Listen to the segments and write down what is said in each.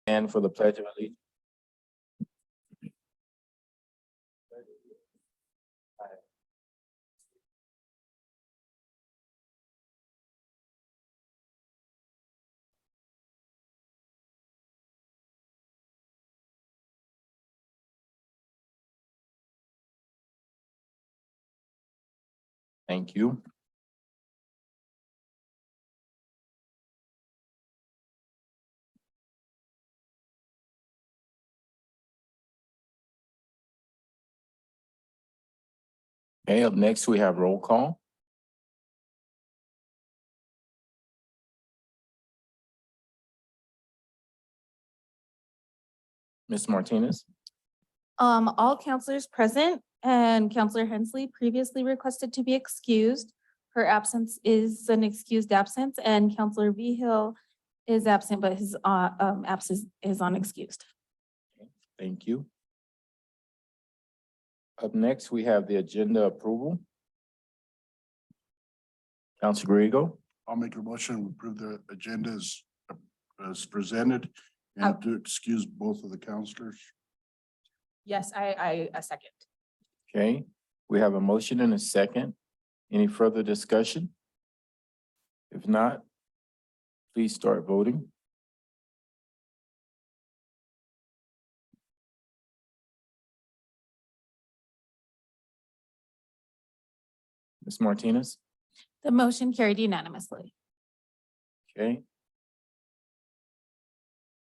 And for the Pledge of Allegiance. Thank you. Okay, up next we have roll call. Ms. Martinez. All counselors present and Counselor Hensley previously requested to be excused. Her absence is an excused absence, and Counselor Vigil is absent, but his absence is unexcused. Thank you. Up next, we have the agenda approval. Councilor Griego. I'll make a motion to approve the agenda as presented and to excuse both of the counselors. Yes, I second. Okay, we have a motion and a second. Any further discussion? If not, please start voting. Ms. Martinez. The motion carried unanimously. Okay.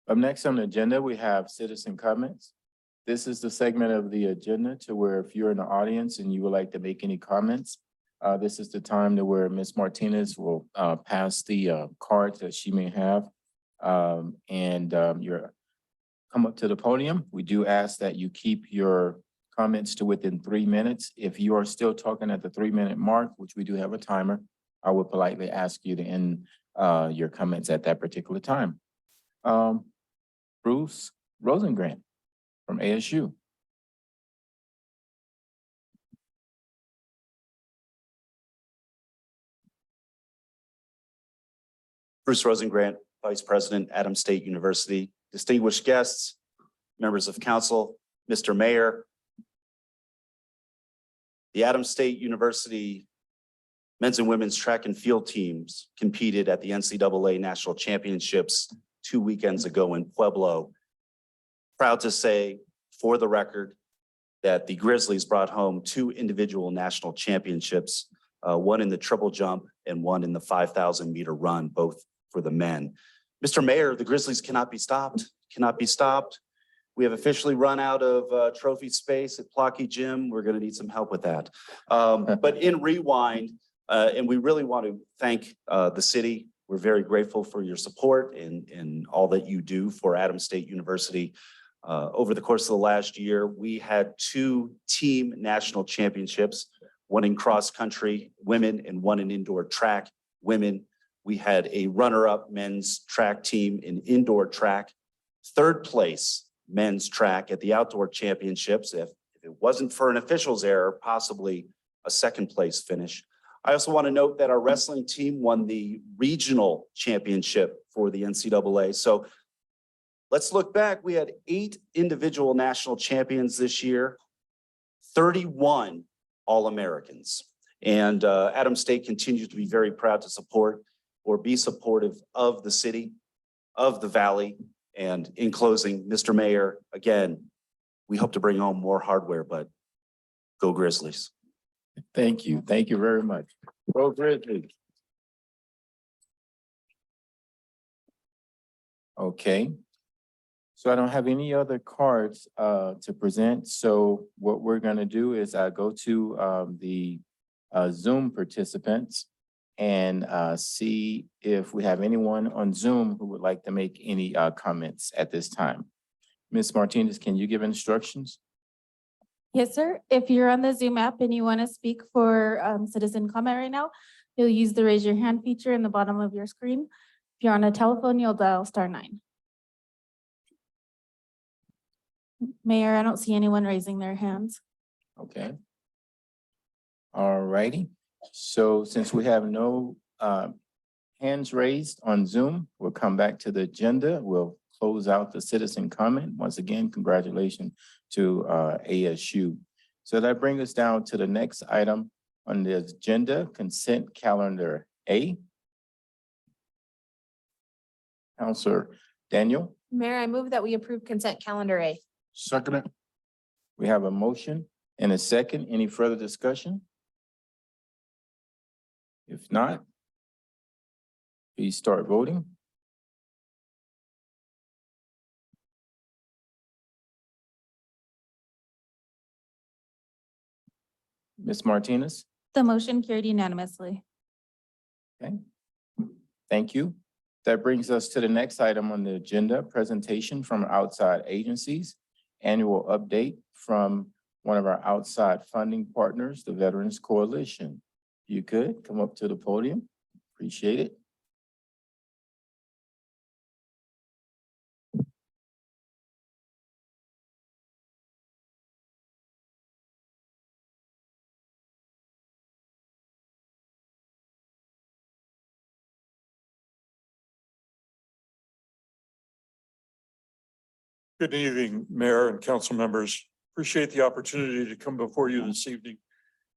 Up next on the agenda, we have citizen comments. This is the segment of the agenda to where if you're in the audience and you would like to make any comments, this is the time to where Ms. Martinez will pass the cards that she may have. You're come up to the podium. We do ask that you keep your comments to within 3 minutes. If you are still talking at the 3-minute mark, which we do have a timer, I would politely ask you to end your comments at that particular time. Bruce Rosengren from ASU. Bruce Rosengren, Vice President, Adams State University. Distinguished guests, members of council, Mr. Mayor. The Adams State University men's and women's track and field teams competed at the NCAA National Championships 2 weekends ago in Pueblo. Proud to say, for the record, that the Grizzlies brought home 2 individual national championships, one in the triple jump and one in the 5,000 meter run, both for the men. Mr. Mayor, the Grizzlies cannot be stopped, We have officially run out of trophy space at Plocky Gym. We're gonna need some help with that. But in rewind, and we really want to thank the city. We're very grateful for your support and all that you do for Adams State University. Over the course of the last year, we had 2 team national championships, one in cross country women and one in indoor track women. We had a runner-up men's track team in indoor track, 3rd place men's track at the outdoor championships. If it wasn't for an official's error, possibly a 2nd place finish. I also want to note that our wrestling team won the regional championship for the NCAA. So let's look back. We had 8 individual national champions this year, 31 All-Americans. And Adams State continues to be very proud to support or be supportive of the city, of the Valley. And in closing, Mr. Mayor, again, we hope to bring home more hardware, but go Grizzlies. Thank you. Thank you very much. Go Grizzlies. Okay. So I don't have any other cards to present. So what we're gonna do is go to the Zoom participants and see if we have anyone on Zoom who would like to make any comments at this time. Ms. Martinez, can you give instructions? Yes, sir. If you're on the Zoom app and you want to speak for citizen comment right now, you'll use the raise your hand feature in the bottom of your screen. If you're on a telephone, you'll dial *9. Mayor, I don't see anyone raising their hands. Okay. All righty. So since we have no hands raised on Zoom, we'll come back to the agenda. We'll close out the citizen comment. Once again, congratulations to ASU. So that brings us down to the next item on the agenda, consent calendar A. Counselor Daniel, Mayor, I move that we approve consent calendar A. Second it. we have a motion and a second. Any further discussion? If not, please start voting. Ms. Martinez? The motion carried unanimously. Okay, thank you. That brings us to the next item on the agenda, presentation from outside agencies, annual update from one of our outside funding partners, the Veterans Coalition. You could come up to the podium. Appreciate it. Good evening, Mayor and council members. Appreciate the opportunity to come before you this evening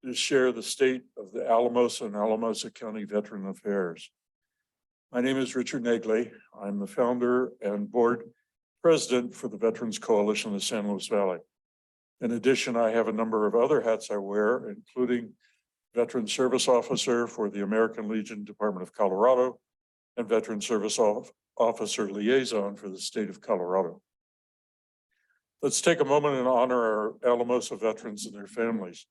to share the state of the Alamosa and Alamosa County Veteran Affairs. My name is Richard Negley. I'm the founder and board president for the Veterans Coalition of the San Luis Valley. In addition, I have a number of other hats I wear, including Veteran Service Officer for the American Legion Department of Colorado and Veteran Service Officer Liaison for the state of Colorado. Let's take a moment and honor our Alamosa veterans and their families.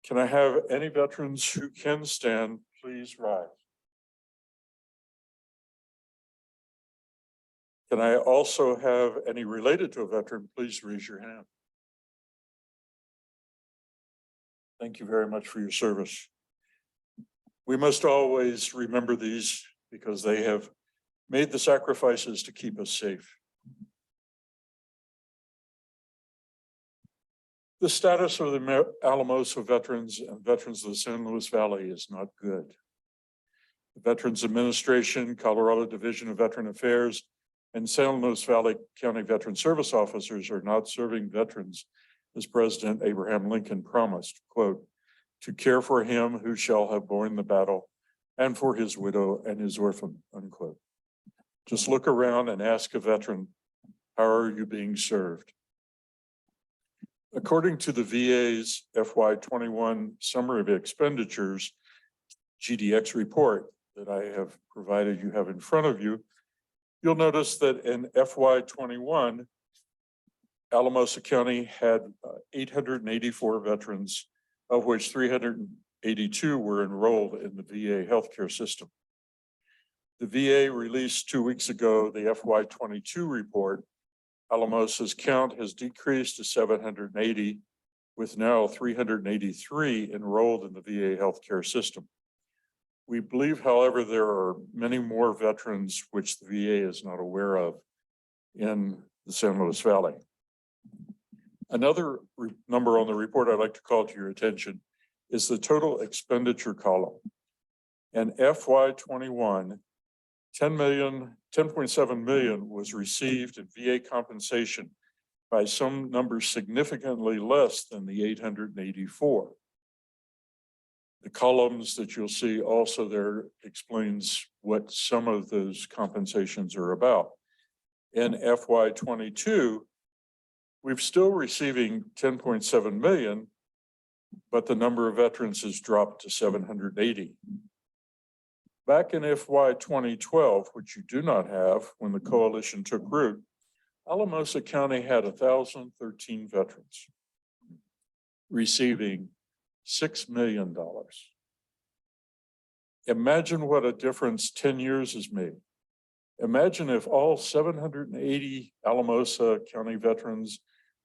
Can I have any veterans who can stand, please rise? Can I also have any related to a veteran, please raise your hand. Thank you very much for your service. We must always remember these because they have made the sacrifices to keep us safe. The status of the Alamosa veterans and veterans of the San Luis Valley is not good. The Veterans Administration, Colorado Division of Veteran Affairs, and San Luis Valley County Veteran Service Officers are not serving veterans as President Abraham Lincoln promised, quote, to care for him who shall have borne the battle and for his widow and his orphan, unquote. Just look around and ask a veteran, how are you being served? According to the VA's FY21 Summary of Expenditures, GDX report that I have provided you have in front of you, you'll notice that in FY21, Alamosa County had 884 veterans, of which 382 were enrolled in the VA healthcare system. The VA released 2 weeks ago the FY22 report. Alamosa's count has decreased to 780, with now 383 enrolled in the VA healthcare system. We believe, however, there are many more veterans which the VA is not aware of in the San Luis Valley. Another number on the report I'd like to call to your attention is the total expenditure column. And FY21, 10.7 million was received in VA compensation by some numbers significantly less than the 884. The columns that you'll see also there explains what some of those compensations are about. In FY22, we're still receiving 10.7 million, but the number of veterans has dropped to 780. Back in FY 2012, which you do not have when the coalition took root, Alamosa County had 1,013 veterans receiving $6 million. Imagine what a difference 10 years has made. Imagine if all 780 Alamosa County veterans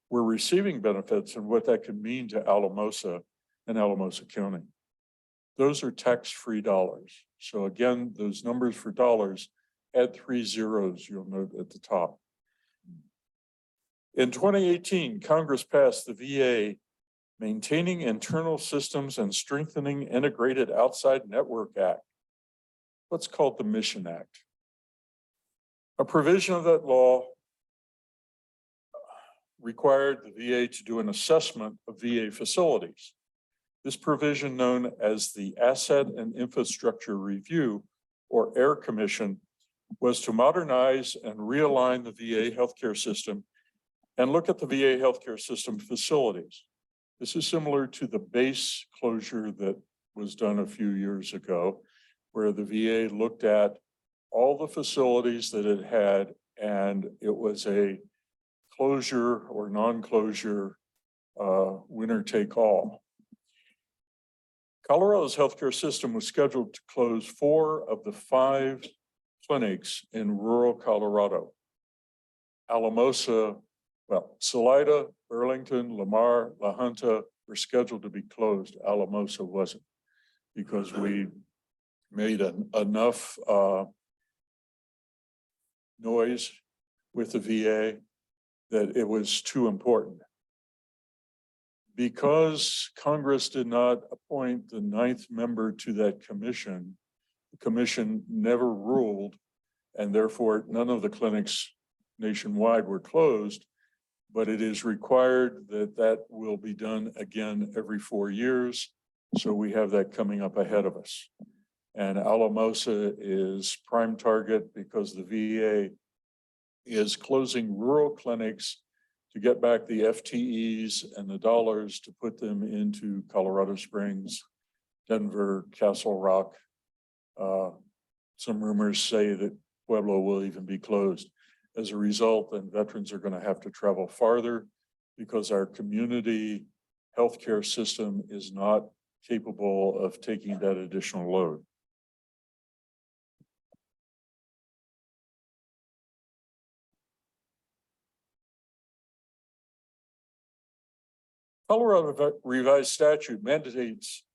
were receiving benefits and what that could mean to Alamosa and Alamosa County. Those are tax-free dollars. So again, those numbers for dollars, add 3 zeros, you'll note at the top. In 2018, Congress passed the VA Maintaining Internal Systems and Strengthening Integrated Outside Network Act, what's called the Mission Act. A provision of that law required the VA to do an assessment of VA facilities. This provision, known as the Asset and Infrastructure Review, or AIR Commission, was to modernize and realign the VA healthcare system and look at the VA healthcare system facilities. This is similar to the base closure that was done a few years ago, where the VA looked at all the facilities that it had, and it was a closure or non-closure, winner take all. Colorado's healthcare system was scheduled to close 4 of the 5 clinics in rural Colorado. Alamosa, Salida, Burlington, Lamar, La Junta were scheduled to be closed. Alamosa wasn't, because we made enough noise with the VA that it was too important. Because Congress did not appoint the 9th member to that commission, the commission never ruled, and therefore none of the clinics nationwide were closed, but it is required that that will be done again every 4 years. So we have that coming up ahead of us. And Alamosa is prime target because the VA is closing rural clinics to get back the FTEs and the dollars to put them into Colorado Springs, Denver, Castle Rock. Some rumors say that Pueblo will even be closed. As a result, then veterans are going to have to travel farther because our community healthcare system is not capable of taking that additional load. Colorado revised statute mandates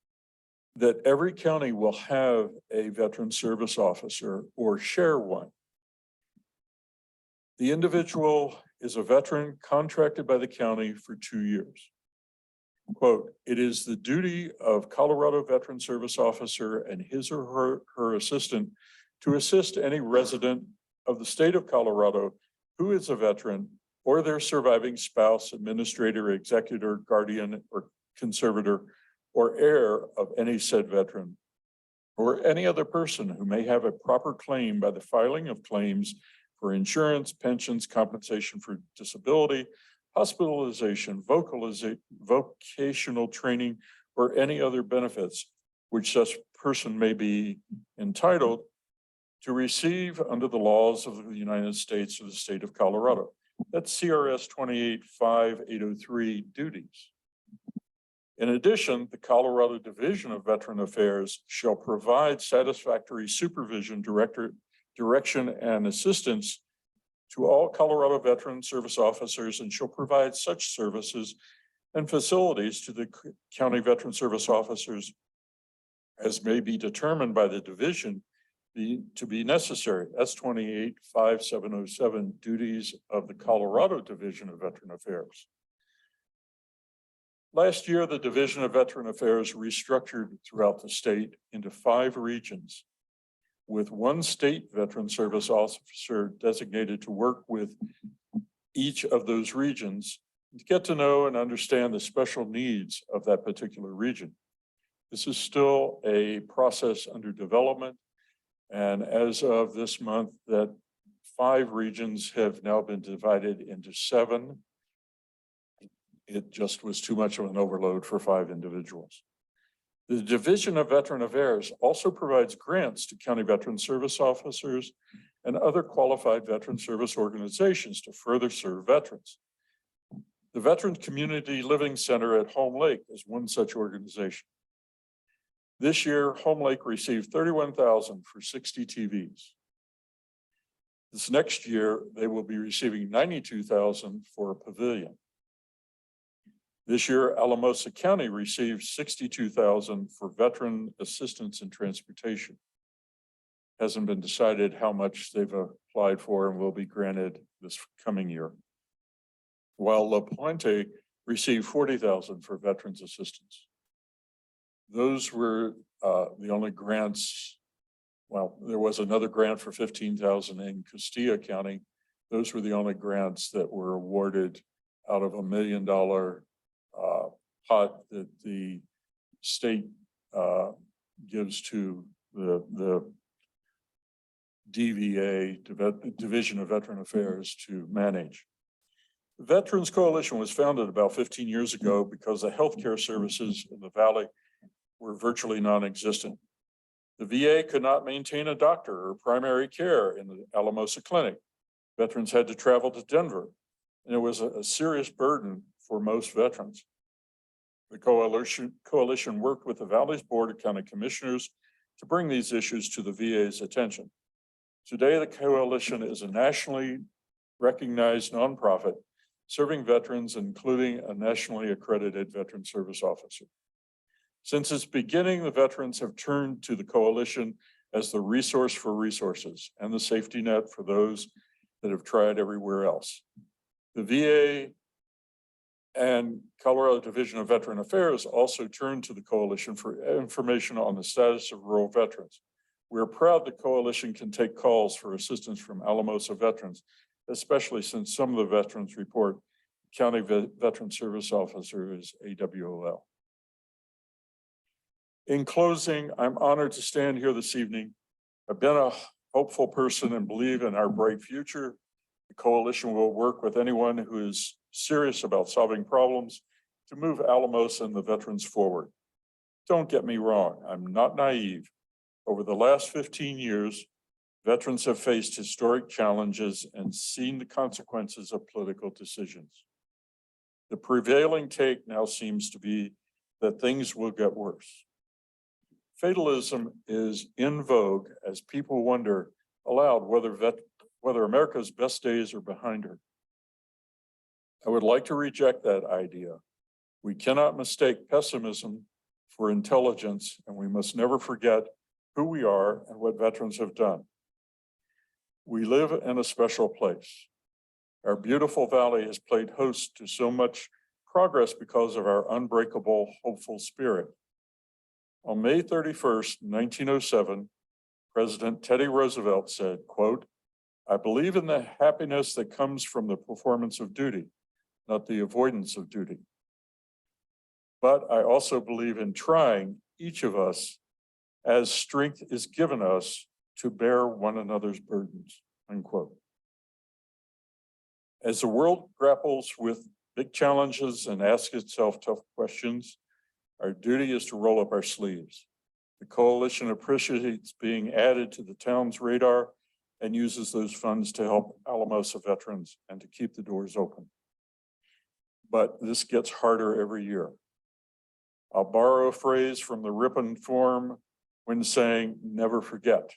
that every county will have a veteran service officer or share one. The individual is a veteran contracted by the county for 2 years. Quote, "It is the duty of Colorado Veteran Service Officer and his or her assistant to assist any resident of the state of Colorado who is a veteran or their surviving spouse, administrator, executor, guardian, or conservator, or heir of any said veteran, or any other person who may have a proper claim by the filing of claims for insurance, pensions, compensation for disability, hospitalization, vocational training, or any other benefits which such person may be entitled to receive under the laws of the United States or the state of Colorado." That's CRS 28-5803 duties. In addition, the Colorado Division of Veteran Affairs shall provide satisfactory supervision, direction, and assistance to all Colorado Veteran Service Officers, and shall provide such services and facilities to the county veteran service officers as may be determined by the division to be necessary. That's 28-5707 duties of the Colorado Division of Veteran Affairs. Last year, the Division of Veteran Affairs restructured throughout the state into 5 regions, with 1 state veteran service officer designated to work with each of those regions to get to know and understand the special needs of that particular region. This is still a process under development. And as of this month, that 5 regions have now been divided into 7. It just was too much of an overload for 5 individuals. The Division of Veteran Affairs also provides grants to county veteran service officers and other qualified veteran service organizations to further serve veterans. The Veteran Community Living Center at Home Lake is one such organization. This year, Home Lake received $31,000 for 60 TVs. This next year, they will be receiving $92,000 for a pavilion. This year, Alamosa County received $62,000 for veteran assistance and transportation. Hasn't been decided how much they've applied for and will be granted this coming year. While La Puente received $40,000 for veterans assistance. Those were the only grants well, there was another grant for 15,000 in Castilla County. Those were the only grants that were awarded out of $1 million pot that the state gives to the DVA, Division of Veteran Affairs, to manage. The Veterans Coalition was founded about 15 years ago because the healthcare services in the Valley were virtually non-existent. The VA could not maintain a doctor or primary care in the Alamosa Clinic. Veterans had to travel to Denver, and it was a serious burden for most veterans. The coalition worked with the Valley's Board of County Commissioners to bring these issues to the VA's attention. Today, the coalition is a nationally recognized nonprofit serving veterans, including a nationally accredited veteran service officer. Since its beginning, the veterans have turned to the coalition as the resource for resources and the safety net for those that have tried everywhere else. The VA and Colorado Division of Veteran Affairs also turned to the coalition for information on the status of rural veterans. We're proud the coalition can take calls for assistance from Alamosa veterans, especially since some of the veterans report County Veteran Service Officer is AWOL. In closing, I'm honored to stand here this evening. I've been a hopeful person and believe in our bright future. The coalition will work with anyone who is serious about solving problems to move Alamosa and the veterans forward. Don't get me wrong, I'm not naive. Over the last 15 years, veterans have faced historic challenges and seen the consequences of political decisions. The prevailing take now seems to be that things will get worse. Fatalism is in vogue as people wonder aloud whether America's best days are behind her. I would like to reject that idea. We cannot mistake pessimism for intelligence, and we must never forget who we are and what veterans have done. We live in a special place. Our beautiful valley has played host to so much progress because of our unbreakable, hopeful spirit. On May 31st, 1907, President Teddy Roosevelt said, quote, "I believe in the happiness that comes from the performance of duty, not the avoidance of duty. But I also believe in trying, each of us, as strength is given us to bear one another's burdens," unquote. As the world grapples with big challenges and asks itself tough questions, our duty is to roll up our sleeves. The coalition appreciates being added to the town's radar and uses those funds to help Alamosa veterans and to keep the doors open. But this gets harder every year. I'll borrow a phrase from the Ripon Forum when saying, never forget.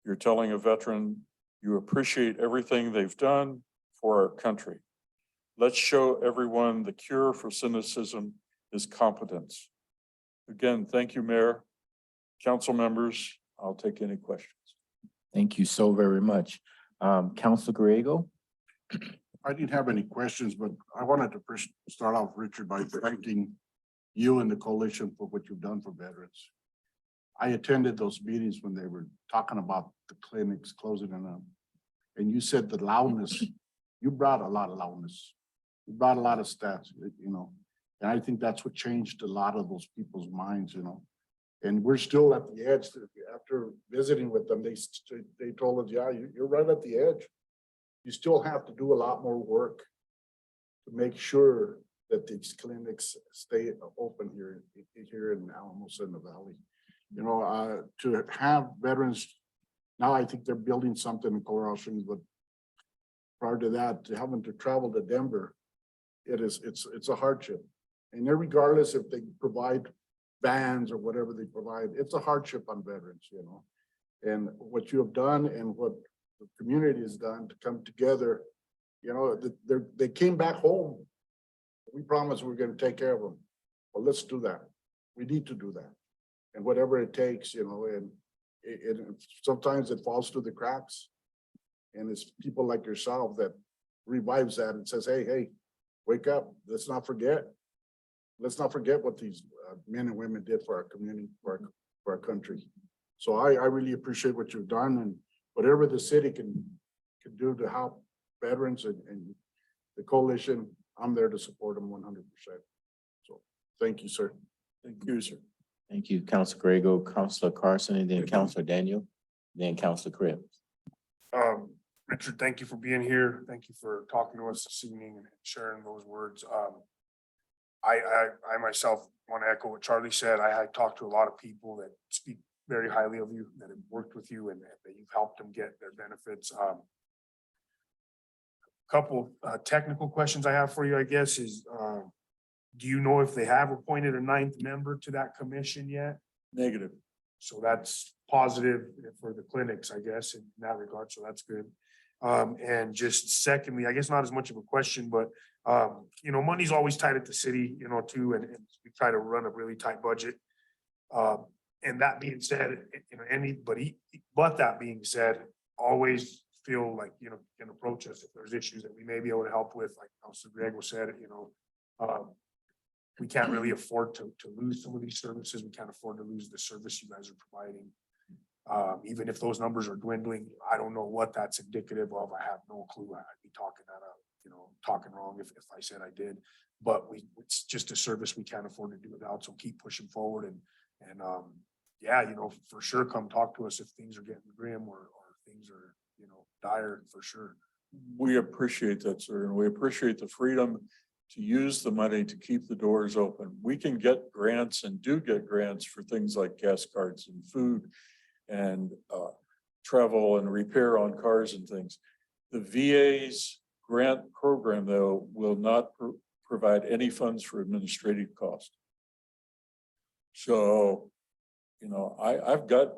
You're telling a veteran you appreciate everything they've done for our country. Let's show everyone the cure for cynicism is competence. Again, thank you, Mayor, council members. I'll take any questions. Thank you so very much. Councilor Griego? I didn't have any questions, but I wanted to first start off, Richard, by thanking you and the coalition for what you've done for veterans. I attended those meetings when they were talking about the clinics closing and you said the loudness, you brought a lot of loudness. You brought a lot of stats, you know, and I think that's what changed a lot of those people's minds, you know. And we're still at the edge. After visiting with them, they told us, yeah, you're right at the edge. You still have to do a lot more work to make sure that these clinics stay open here in Alamosa in the Valley. You know, to have veterans, now I think they're building something in Colorado Springs, but prior to that, to having to travel to Denver, it's a hardship. And regardless if they provide vans or whatever they provide, it's a hardship on veterans, you know. And what you have done and what the community has done to come together, you know, they came back home. We promised we we're going to take care of them. Well, let's do that. We need to do that. And whatever it takes, you know, and sometimes it falls through the cracks. And it's people like yourself that revives that and says, hey, wake up. Let's not forget. Let's not forget what these men and women did for our community, for our country. So I really appreciate what you've done and whatever the city can do to help veterans and the coalition, I'm there to support them 100%. So thank you, sir. Thank you, sir. Thank you, Counselor Grego, Counselor Carson, and then Counselor Daniel, then Counselor Cribs. Richard, thank you for being here. Thank you for talking to us this evening and sharing those words. I myself want to echo what Charlie said. I talked to a lot of people that speak very highly of you, that have worked with you and that you've helped them get their benefits. Couple technical questions I have for you, I guess, is do you know if they have appointed a 9th member to that commission yet? Negative. So that's positive for the clinics, I guess, in that regard. So that's good. And just secondly, I guess not as much of a question, but you know, money's always tight at the city, you know, too, and we try to run a really tight budget. And that being said, you know, but that being said, always feel like, you know, can approach us if there's issues that we may be able to help with, like Councilor Grego said, you know, we can't really afford to lose some of these services. We can't afford to lose the service you guys are providing. Even if those numbers are dwindling, I don't know what that's indicative of. I have no clue. I'd be talking that up, you know, talking wrong if I said I did, but it's just a service we can't afford to do without. So keep pushing forward and yeah, you know, for sure, come talk to us if things are getting grim or things are, you know, dire for sure. We appreciate that, sir, and we appreciate the freedom to use the money to keep the doors open. We can get grants and do get grants for things like gas cards and food and travel and repair on cars and things. The VA's grant program, though, will not provide any funds for administrative cost. So, you know, I've got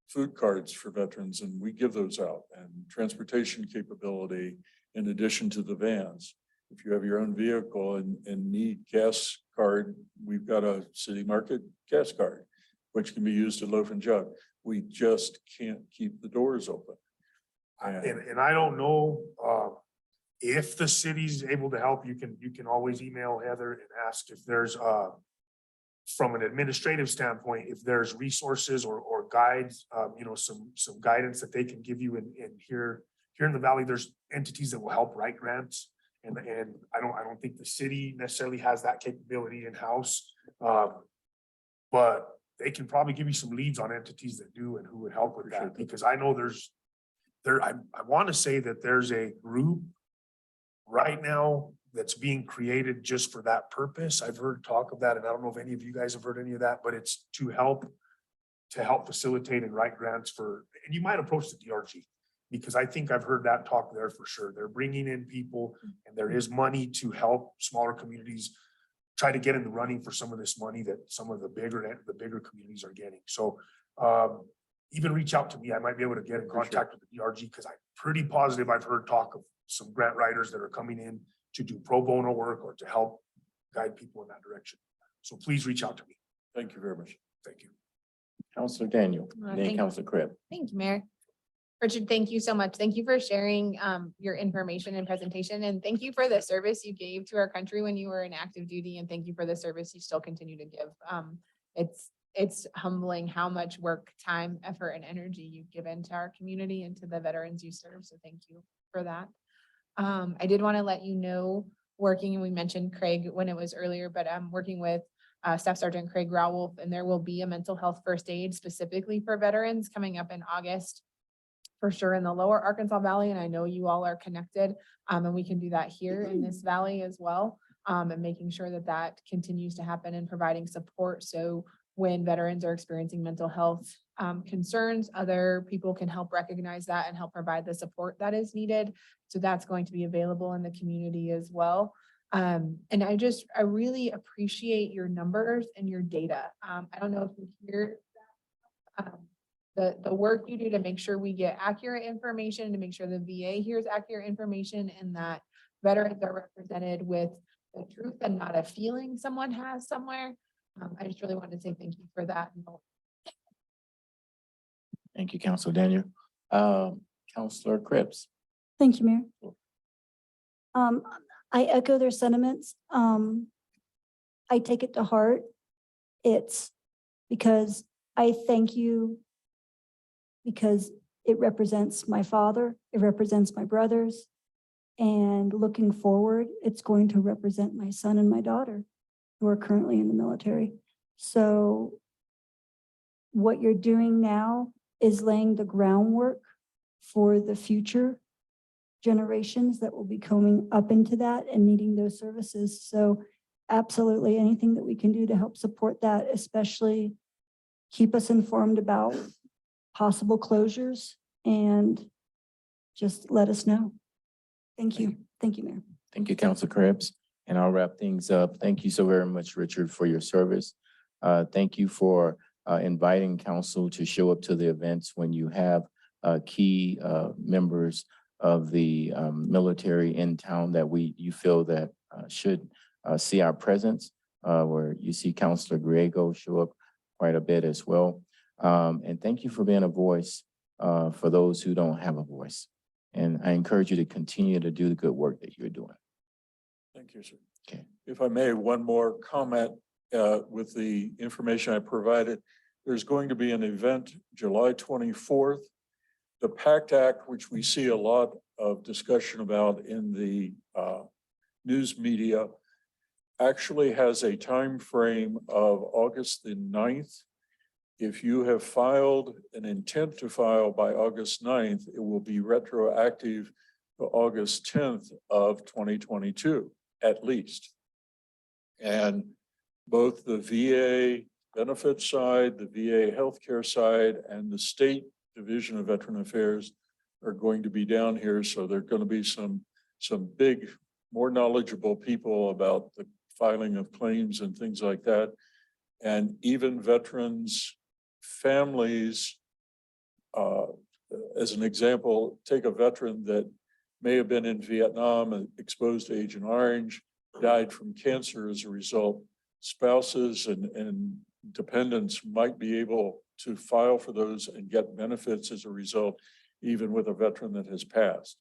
food cards for veterans and we give those out, and transportation capability in addition to the vans. If you have your own vehicle and need gas card, we've got a city market gas card, which can be used to loaf and jug. We just can't keep the doors open. And I don't know if the city's able to help. You can always email Heather and ask if there's from an administrative standpoint, if there's resources or guides, you know, some guidance that they can give you in here in the valley. There's entities that will help write grants, and I don't think the city necessarily has that capability in-house, but they can probably give you some leads on entities that do and who would help with that, because I know I want to say that there's a group right now that's being created just for that purpose. I've heard talk of that, and I don't know if any of you guys have heard any of that, but it's to help facilitate and write grants for, and you might approach the DRG, because I think I've heard that talk there for sure. They're bringing in people and there is money to help smaller communities try to get in the running for some of this money that some of the bigger communities are getting. So even reach out to me. I might be able to get in contact with the DRG, because I'm pretty positive I've heard talk of some grant writers that are coming in to do pro bono work or to help guide people in that direction. So please reach out to me. Thank you very much. Thank you. Counselor Daniel, then thank- Counselor Crib. Thank you, Mayor. Richard, thank you so much. Thank you for sharing your information and presentation. And thank you for the service you gave to our country when you were in active duty. And thank you for the service you still continue to give. It's humbling how much work, time, effort, and energy you've given to our community and to the veterans you serve. So thank you for that. I did want to let you know, and we mentioned Craig when it was earlier, but I'm working with Staff Sergeant Craig Rowolf, and there will be a mental health first aid specifically for veterans coming up in August, for sure, in the lower Arkansas Valley. And I know you all are connected, and we can do that here in this valley as well, and making sure that that continues to happen and providing support. So when veterans are experiencing mental health concerns, other people can help recognize that and help provide the support that is needed. So that's going to be available in the community as well. And I really appreciate your numbers and your data. I don't know if you hear the work you do to make sure we get accurate information, to make sure the VA hears accurate information, and that veterans are represented with the truth and not a feeling someone has somewhere. I just really wanted to say thank you for that. Thank you, Counselor Daniel. Counselor Cribs. Thank you, Mayor. I echo their sentiments. I take it to heart. It's because I thank you because it represents my father, it represents my brothers. And looking forward, it's going to represent my son and my daughter who are currently in the military. So what you're doing now is laying the groundwork for the future generations that will be coming up into that and needing those services. So absolutely anything that we can do to help support that, especially keep us informed about possible closures and just let us know. Thank you. Thank you, Mayor. Thank you, Council Krebs. And I'll wrap things up. Thank you so very much, Richard, for your service. Thank you for inviting council to show up to the events when you have key members of the military in town that you feel that should see our presence, where you see Councilor Griego show up quite a bit as well. And thank you for being a voice for those who don't have a voice. And I encourage you to continue to do the good work that you're doing. Thank you, sir. Okay. If I may, one more comment with the information I provided. There's going to be an event July 24th. The PACT Act, which we see a lot of discussion about in the news media, actually has a time frame of August the 9th. If you have filed an intent to file by August 9th, it will be retroactive to August 10th of 2022, at least. And both the VA benefit side, the VA healthcare side, and the state Division of Veteran Affairs are going to be down here. So there are going to be some big, more knowledgeable people about the filing of claims and things like that. And even veterans' families, as an example, take a veteran that may have been in Vietnam and exposed to Agent Orange, died from cancer as a result. Spouses and dependents might be able to file for those and get benefits as a result, even with a veteran that has passed.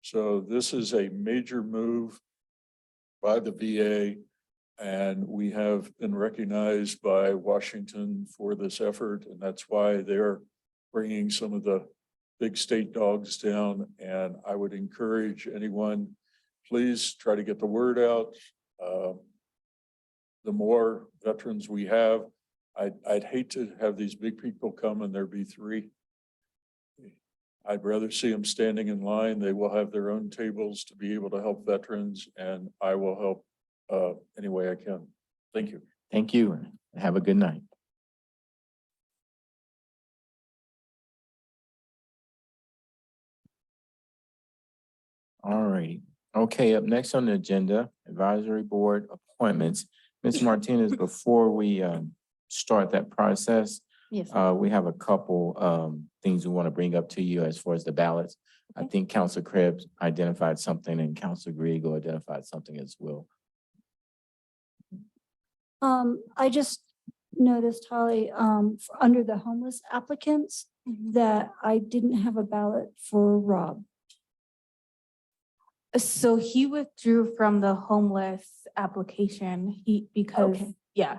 So this is a major move by the VA, and we have been recognized by Washington for this effort, and that's why they're bringing some of the big state dogs down. And I would encourage anyone, please try to get the word out. The more veterans we have, I'd hate to have these big people come and there be three. I'd rather see them standing in line. They will have their own tables to be able to help veterans, and I will help any way I can. Thank you. Thank you, and have a good night. All right. Okay, up next on the agenda, advisory board appointments. Ms. Martinez, before we start that process, Yes. we have a couple things we want to bring up to you as far as the ballots. I Okay. think Council Krebs identified something and Council Griego identified something as well. I just noticed, Holly, under the homeless applicants, that I didn't have a ballot for Rob. So he withdrew from the homeless application, because, Okay. yeah,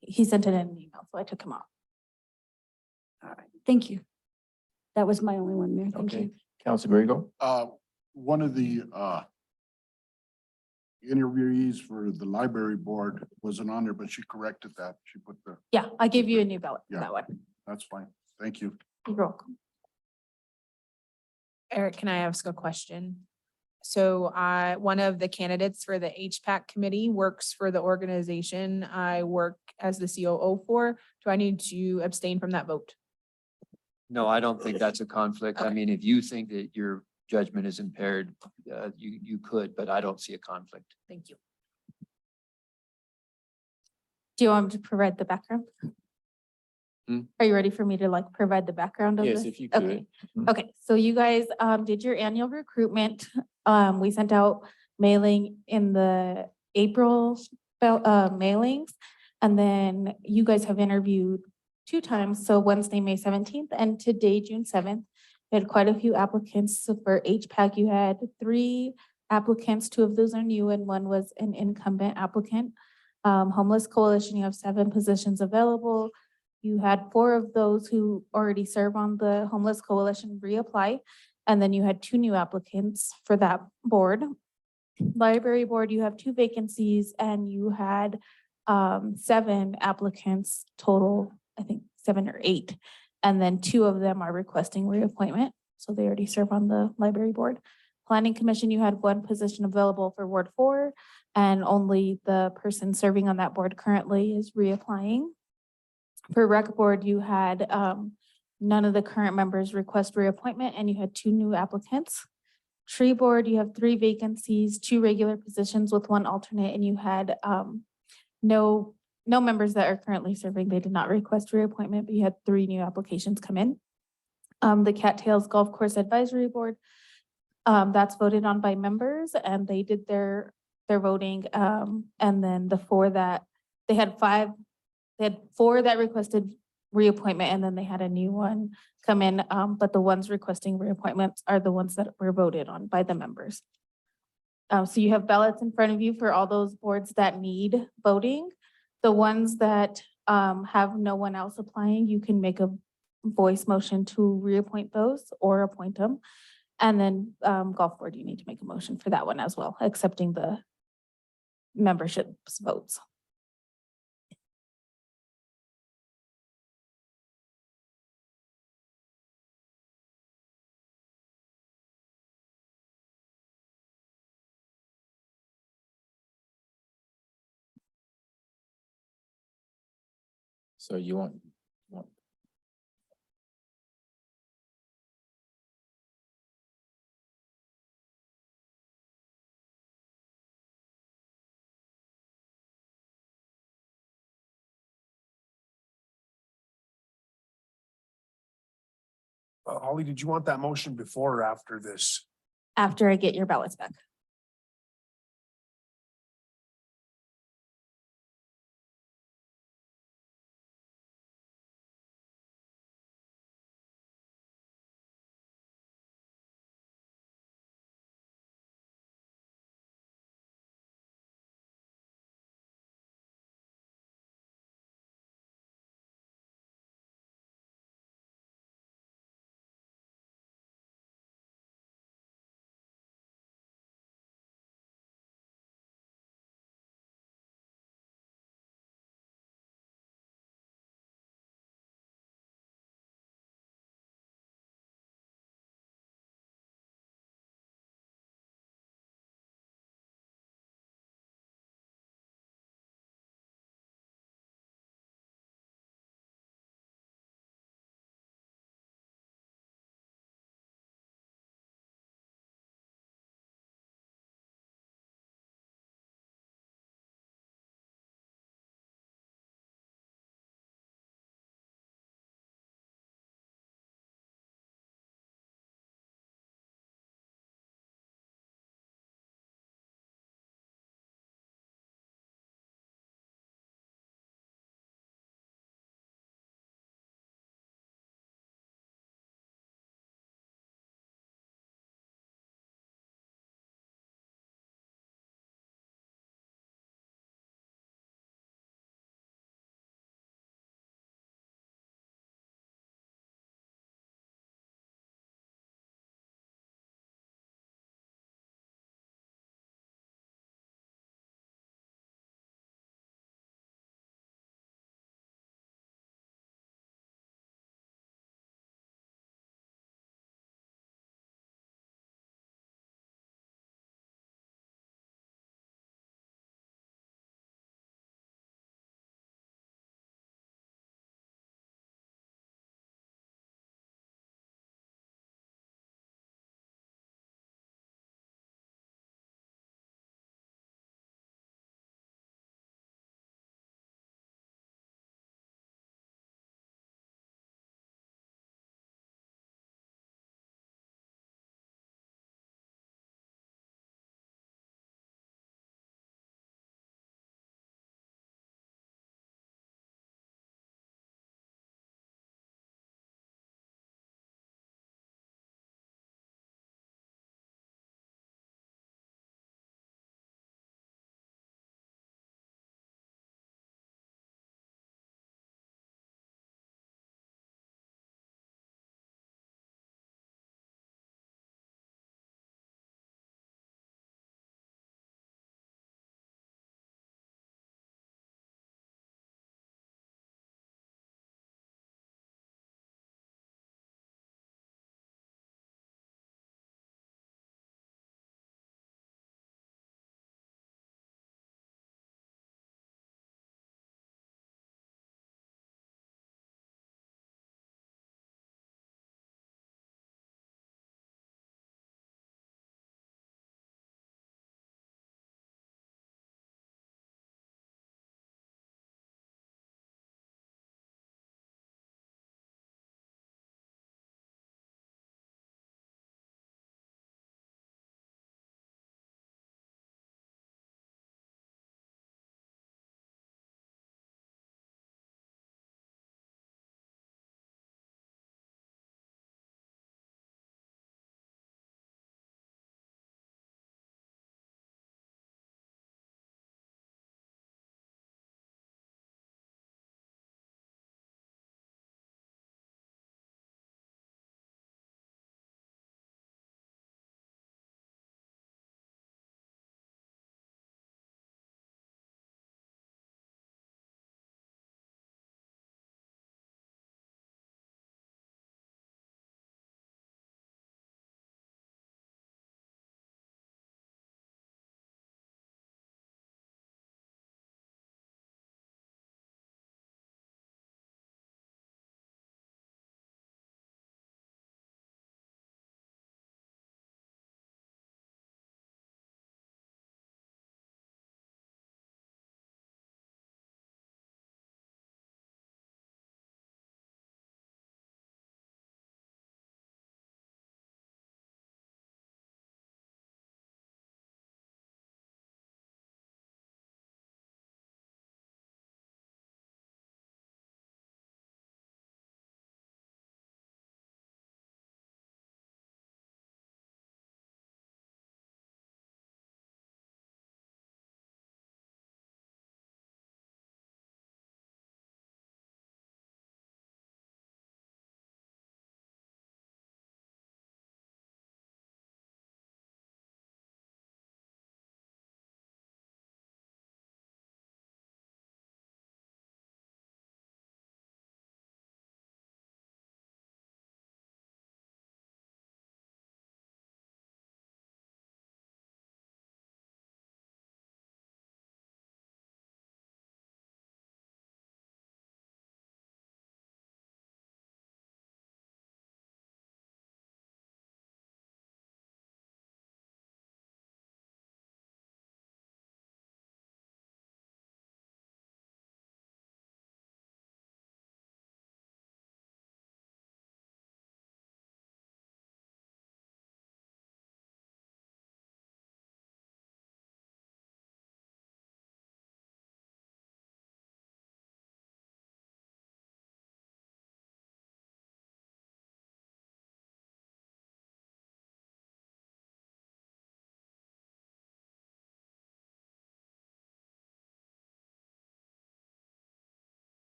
he sent it in an email, so I took him off. All right, thank you. That was my only one, Mayor. Thank Okay, you. Council Griego? One of the interviewees for the library board wasn't on there, but she corrected that. She put the, Yeah, I gave you a new ballot for Yeah. that one. that's fine. Thank you. You're welcome. Eric, can I ask a question? So one of the candidates for the HPAC committee works for the organization I work as the COO for. Do I need to abstain from that vote? No, I don't think that's a conflict. I Okay. mean, if you think that your judgment is impaired, you could, but I don't see a conflict. Thank you. Do you want me to provide the background? Hmm? Are you ready for me to provide the background of Yes, this? if you could. Okay. Mhm. Okay, so you guys did your annual recruitment. We sent out mailing in the April mailings. And then you guys have interviewed 2 times, so Wednesday, May 17th, and today, June 7th. We had quite a few applicants. So for HPAC, you had 3 applicants. 2 of those are new and 1 was an incumbent applicant. Homeless Coalition, you have 7 positions available. You had 4 of those who already serve on the Homeless Coalition reapply. And then you had 2 new applicants for that board. Library Board, you have 2 vacancies and you had 7 applicants total, I think 7 or 8. And then 2 of them are requesting reappointment, so they already serve on the Library Board. Planning Commission, you had 1 position available for Ward 4, and only the person serving on that board currently is reapplying. For Rec Board, you had none of the current members request reappointment, and you had 2 new applicants. Tree Board, you have 3 vacancies, 2 regular positions with 1 alternate, and you had no members that are currently serving. They did not request reappointment, but you had 3 new applications come in. The Cattails Golf Course Advisory Board, that's voted on by members, and they did their voting. And then the 4 that, they had 4 that requested reappointment, and then they had a new one come in. But the ones requesting reappointments are the ones that were voted on by the members. So you have ballots in front of you for all those boards that need voting. The ones that have no one else applying, you can make a voice motion to reappoint those or appoint them. And then Golf Board, you need to make a motion for that one as well, accepting the membership's votes. So you want, Holly, did you want that motion before or after this? After I get your ballots back.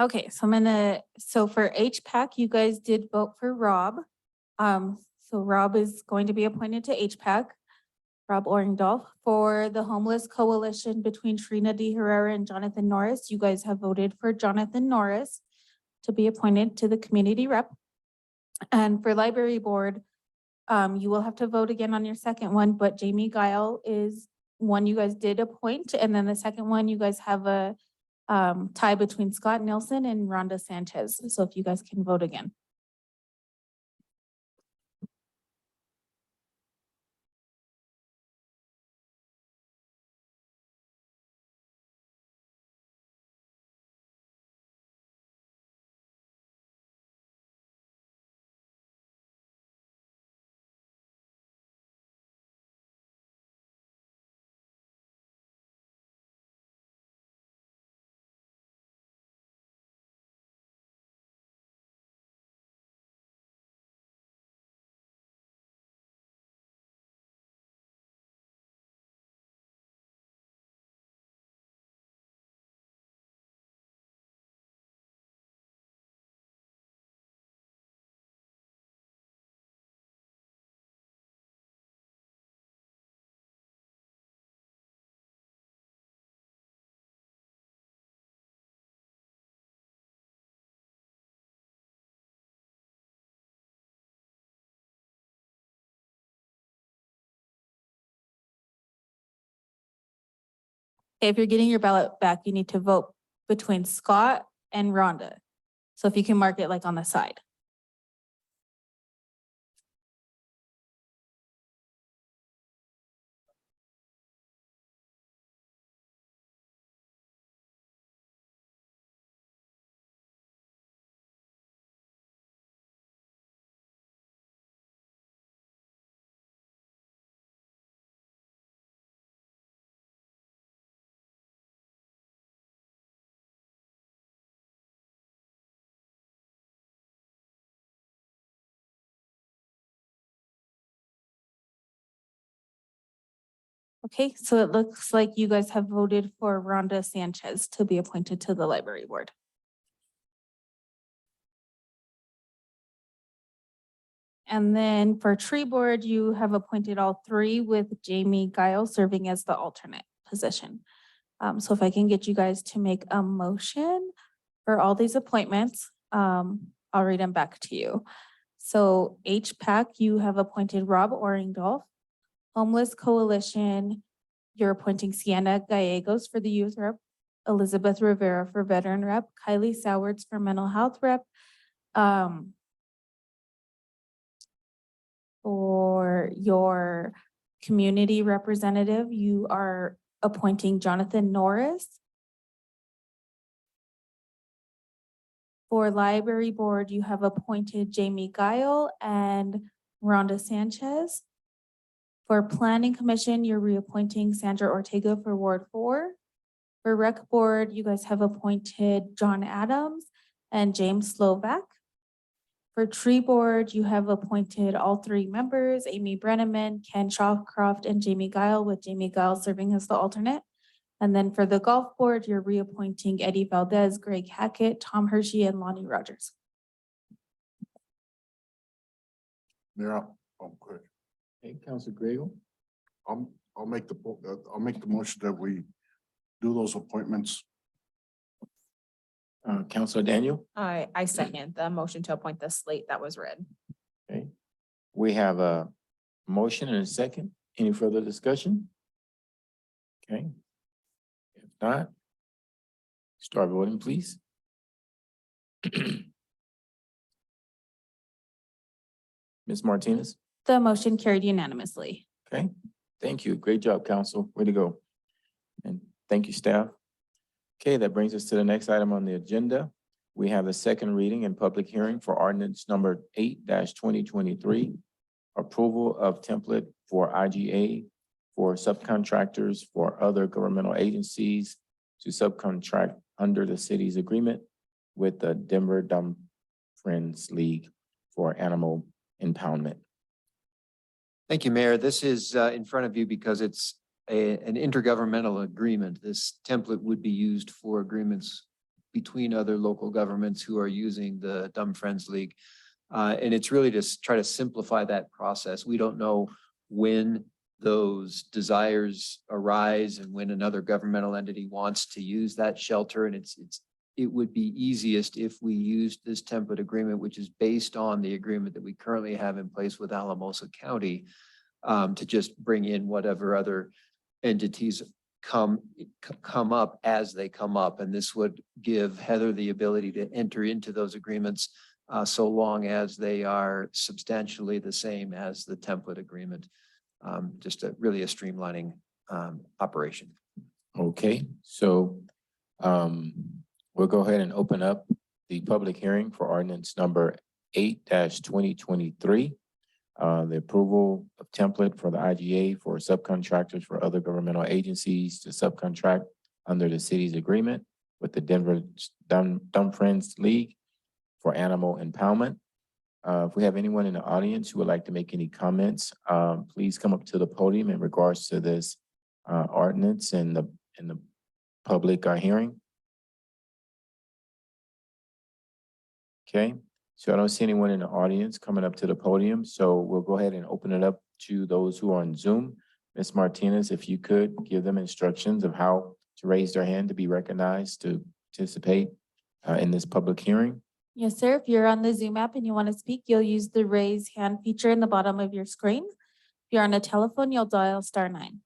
Okay, so for HPAC, you guys did vote for Rob. So Rob is going to be appointed to HPAC. Rob Orringdorf. For the Homeless Coalition between Trina D. Herrera and Jonathan Norris, you guys have voted for Jonathan Norris to be appointed to the community rep. And for Library Board, you will have to vote again on your second one, but Jamie Guile is one you guys did appoint. And then the second one, you guys have a tie between Scott Nelson and Rhonda Sanchez. So if you guys can vote again. If you're getting your ballot back, you need to vote between Scott and Rhonda. So if you can mark it like on the side. Okay, so it looks like you guys have voted for Rhonda Sanchez to be appointed to the Library Board. And then for Tree Board, you have appointed all three with Jamie Guile serving as the alternate position. So if I can get you guys to make a motion for all these appointments, I'll read them back to you. So HPAC, you have appointed Rob Orringdorf. Homeless Coalition, you're appointing Sienna Gallegos for the youth rep, Elizabeth Rivera for veteran rep, Kylie Sowards for mental health rep. For your community representative, you are appointing Jonathan Norris. For Library Board, you have appointed Jamie Guile and Rhonda Sanchez. For Planning Commission, you're reappointing Sandra Ortega for Ward 4. For Rec Board, you guys have appointed John Adams and James Slovak. For Tree Board, you have appointed all three members, Amy Brenneman, Ken Shawcroft, and Jamie Guile, with Jamie Guile serving as the alternate. And then for the Golf Board, you're reappointing Eddie Valdez, Greg Hackett, Tom Hershey, and Lonnie Rogers. Yeah, I'm good. Hey, Council Grego. I'll make the motion that we do those appointments. Councilor Daniel. I second the motion to appoint the slate that was read. Okay. We have a motion and a second. Any further discussion? Okay. If not, start voting, please. Ms. Martinez. The motion carried unanimously. Okay, thank you. Great job, council. Way to go. And thank you, staff. Okay, that brings us to the next item on the agenda. We have the second reading and public hearing for ordinance number 8-2023. Approval of template for IGA for subcontractors for other governmental agencies to subcontract under the city's agreement with the Denver Dumb Friends League for animal impoundment. Thank you, Mayor. This is in front of you because it's an intergovernmental agreement. This template would be used for agreements between other local governments who are using the Dumb Friends League. And it's really to try to simplify that process. We don't know when those desires arise and when another governmental entity wants to use that shelter. And it would be easiest if we used this template agreement, which is based on the agreement that we currently have in place with Alamosa County, to just bring in whatever other entities come up as they come up. And this would give Heather the ability to enter into those agreements so long as they are substantially the same as the template agreement. Just really a streamlining operation. Okay, so we'll go ahead and open up the public hearing for ordinance number 8-2023. The approval of template for the IGA for subcontractors for other governmental agencies to subcontract under the city's agreement with the Denver Dumb Friends League for animal impoundment. If we have anyone in the audience who would like to make any comments, please come up to the podium in regards to this ordinance and the public hearing. Okay, so I don't see anyone in the audience coming up to the podium, so we'll go ahead and open it up to those who are on Zoom. Ms. Martinez, if you could give them instructions of how to raise their hand to be recognized to participate in this public hearing. Yes, sir. If you're on the Zoom app and you want to speak, you'll use the raise hand feature in the bottom of your screen. If you're on a telephone, you'll dial *9.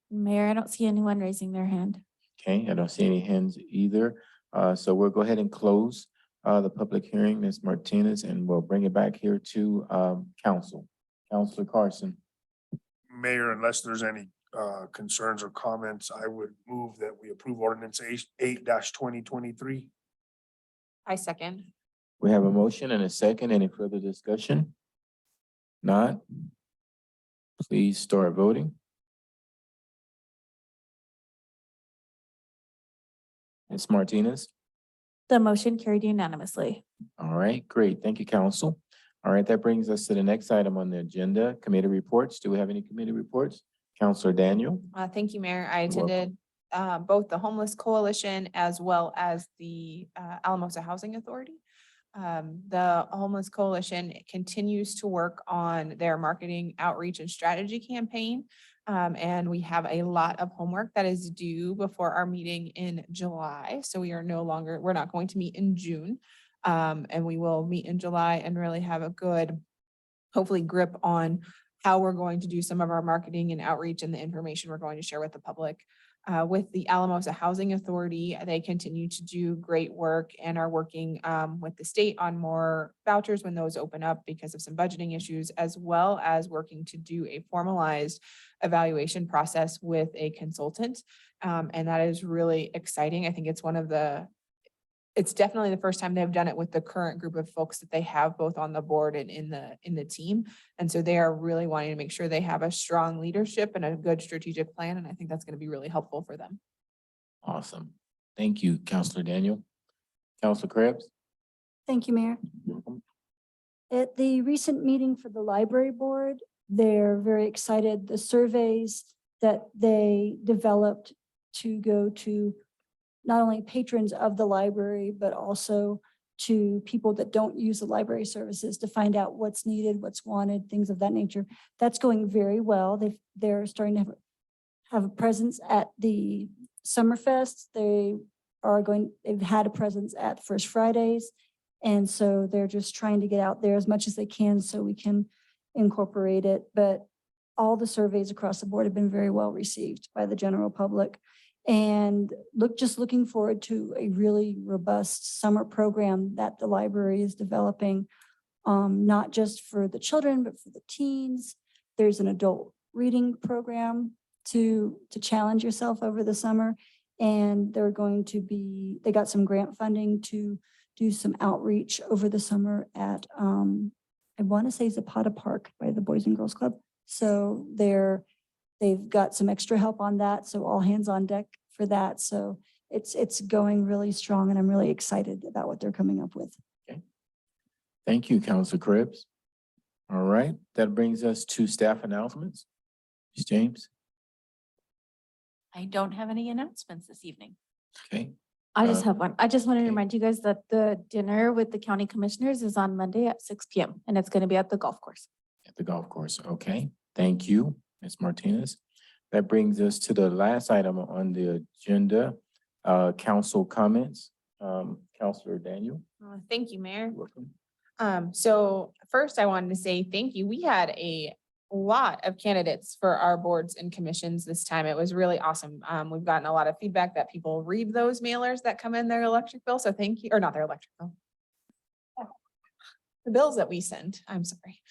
Mayor, I don't see anyone raising their hand. Okay, I don't see any hands either. So we'll go ahead and close the public hearing, Ms. Martinez, and we'll bring it back here to council. Councilor Carson. Mayor, unless there's any concerns or comments, I would move that we approve ordinance 8-2023. I second. We have a motion and a second. Any further discussion? Not? Please start voting. Ms. Martinez? The motion carried unanimously. All right, great. Thank you, council. All right, that brings us to the next item on the agenda, committee reports. Do we have any committee reports? Councilor Daniel? Thank you, Mayor. I You're welcome. attended both the Homeless Coalition as well as the Alamosa Housing Authority. The Homeless Coalition continues to work on their marketing outreach and strategy campaign. And we have a lot of homework that is due before our meeting in July. So we're not going to meet in June. And we will meet in July and really have a good, hopefully, grip on how we're going to do some of our marketing and outreach and the information we're going to share with the public. With the Alamosa Housing Authority, they continue to do great work and are working with the state on more vouchers when those open up because of some budgeting issues, as well as working to do a formalized evaluation process with a consultant. And that is really exciting. I think it's definitely the first time they've done it with the current group of folks that they have both on the board and in the team. And so they are really wanting to make sure they have a strong leadership and a good strategic plan. And I think that's going to be really helpful for them. Awesome. Thank you, Councilor Daniel. Councilor Krebs? Thank you, Mayor. At the recent meeting for the library board, they're very excited. The surveys that they developed to go to not only patrons of the library, but also to people that don't use the library services to find out what's needed, what's wanted, things of that nature. That's going very well. They're starting to have a presence at the Summerfest. They've had a presence at First Fridays. And so they're just trying to get out there as much as they can so we can incorporate it. But all the surveys across the board have been very well received by the general public. And looking forward to a really robust summer program that the library is developing, not just for the children, but for the teens. There's an adult reading program to challenge yourself over the summer. And they got some grant funding to do some outreach over the summer at, I want to say Zapata Park by the Boys and Girls Club. So they've got some extra help on that. So all hands on deck for that. So it's going really strong and I'm really excited about what they're coming up with. Okay. Thank you, Councilor Krebs. All right, that brings us to staff announcements. Ms. James? I don't have any announcements this evening. Okay, I just have one. I just want to okay. remind you guys that the dinner with the county commissioners is on Monday at 6 PM and it's going to be at the golf course. at the golf course. Okay, thank you, Ms. Martinez. That brings us to the last item on the agenda, council comments. Counselor Daniel. Thank you, Mayor. Welcome. So first I wanted to say thank you. We had a lot of candidates for our boards and commissions this time. It was really awesome. We've gotten a lot of feedback that people read those mailers that come in their electric bill. So thank you, or not their electric bill. The bills that we send, I'm sorry.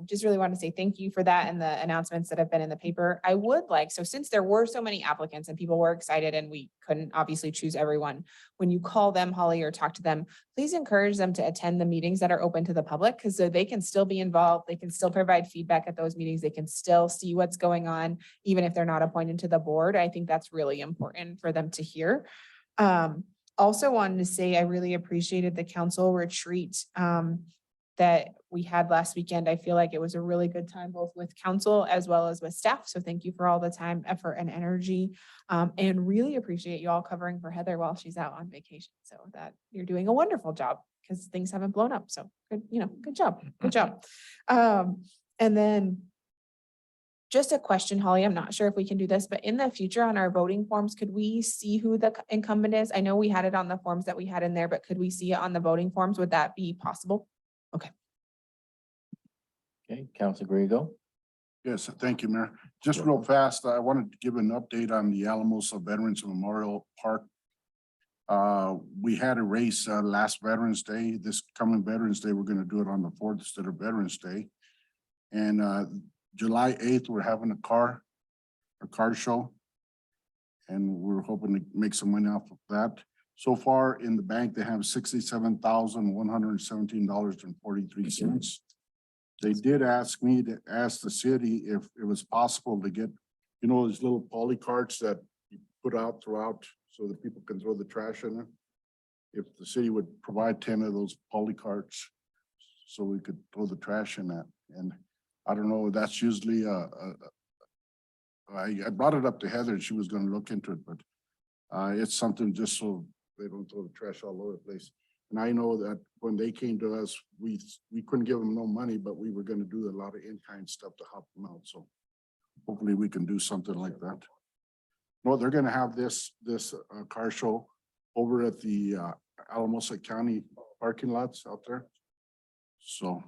Just really want to say thank you for that and the announcements that have been in the paper. I would like, so since there were so many applicants and people were excited and we couldn't obviously choose everyone, when you call them, Holly, or talk to them, please encourage them to attend the meetings that are open to the public because so they can still be involved. They can still provide feedback at those meetings. They can still see what's going on, even if they're not appointed to the board. I think that's really important for them to hear. Also wanted to say I really appreciated the council retreat that we had last weekend. I feel like it was a really good time, both with council as well as with staff. So thank you for all the time, effort, and energy. And really appreciate you all covering for Heather while she's out on vacation. So that you're doing a wonderful job because things haven't blown up. So good, good job. Good job. And then just a question, Holly, I'm not sure if we can do this, but in the future on our voting forms, could we see who the incumbent is? I know we had it on the forms that we had in there, but could we see it on the voting forms? Would that be possible? Okay. Okay, Counselor Griego. Yes, thank you, Mayor. Just real fast, I wanted to give an update on the Alamosa Veterans Memorial Park. We had a race last Veterans Day. This coming Veterans Day, we're gonna do it on the 4th instead of Veterans Day. And July 8th, we're having a car show. And we're hoping to make some money off of that. So far in the bank, they have $67,117.43. They did ask me to ask the city if it was possible to get, those little poly carts that you put out throughout so that people can throw the trash in it. If the city would provide 10 of those poly carts so we could throw the trash in that. And I don't know, that's usually I brought it up to Heather and she was gonna look into it, but it's something just so they don't throw the trash all over the place. And I know that when they came to us, we couldn't give them no money, but we were gonna do a lot of in-kind stuff to help them out. So hopefully we can do something like that. No, they're gonna have this car show over at the Alamosa County parking lots out there. So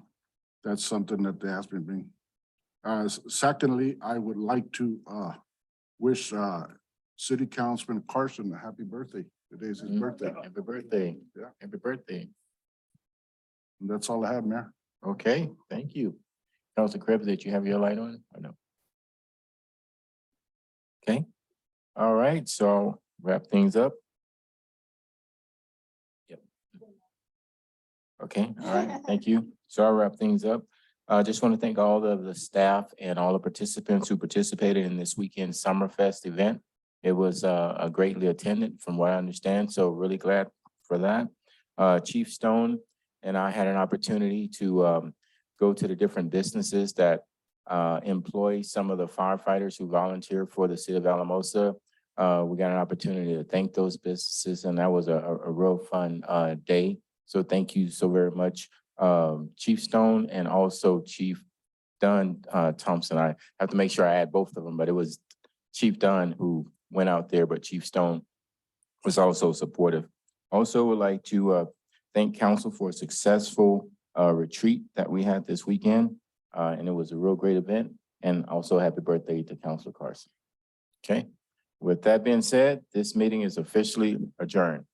that's something that they asked me to bring. Secondly, I would like to wish City Councilman Carson a happy birthday. Today's his birthday. Happy birthday. Yeah. Happy birthday. And that's all I have, Mayor. Okay, thank you. Counselor Krebs, did you have your light on or no? Okay, all right, so wrap things up. Yep. Okay, all right, thank you. So I'll wrap things up. I just want to thank all of the staff and all the participants who participated in this weekend Summerfest event. It was a greatly attended from what I understand, so really glad for that. Chief Stone and I had an opportunity to go to the different businesses that employ some of the firefighters who volunteer for the city of Alamosa. We got an opportunity to thank those businesses, and that was a real fun day. So thank you so very much, Chief Stone and also Chief Dunn Thompson. I have to make sure I add both of them, but it was Chief Dunn who went out there, but Chief Stone was also supportive. Also would like to thank council for a successful retreat that we had this weekend. And it was a real great event. And also happy birthday to Councilor Carson. Okay, with that being said, this meeting is officially adjourned.